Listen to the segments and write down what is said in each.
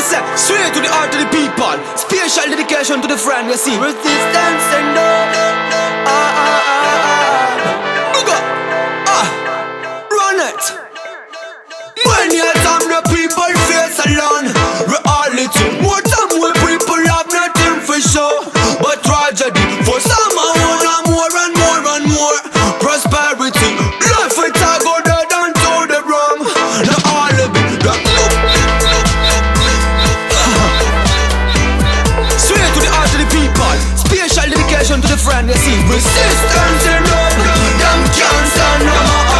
say, straight to the heart of the people. Special dedication to the friend, you see. Resistance and no. Run it. When you time the people face alone, reality. More time when people have nothing for sure, but tragedy for some more and more and more and more. Prosperity, life it a go dead and to the wrong. Now all of it, straight to the heart of the people. Special dedication to the friend, you see. Resistance and no, them can't stand no more.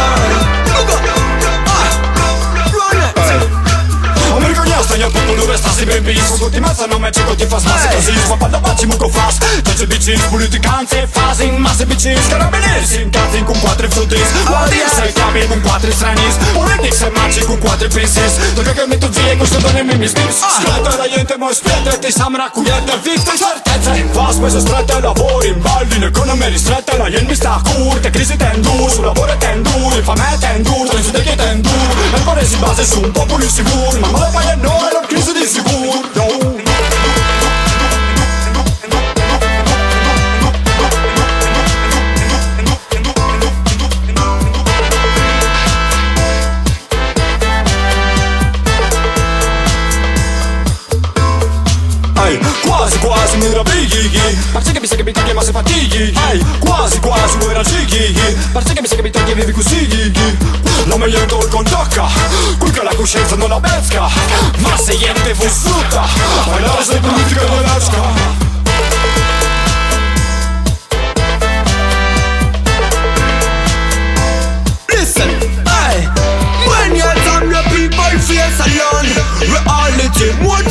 Stanie od popolówek stasy baby. Kogo masa no mecie, ko ti faz masy kaziz. Wapada baci muko faz. Tace bici, politicanze fazem masse bici. Carabinieri si incazzi con quattro frutis. Guardi sei capi con quattro stranis. Politics e maci con quattro pieces. Doka che metto zile con sto donne mi stis. Scritta da gente mo spete ti samra cujete vite certezze. Faz questo strette lavori in baldi. L'economia ristretta la jen mi sta curte. Crisi tendu, sul lavoro tendu. Infame tendu, tra le sue che tendu. Nel cuore si basa su un popolo sicuro. Ma la paga no. È la crisi di sicuro. Quasi quasi mi rabbighi. Parce che mi sa che mi togli ma se fatighi. Quasi quasi vuoi raggighi. Parce che mi sa che mi togli e vivi così. La meglio in con tocca. Qui che la coscienza non la pesca. Ma se niente fu sfrutta. Ma la resa politica non lascia. Listen, hey. When you're time the people face alone, reality more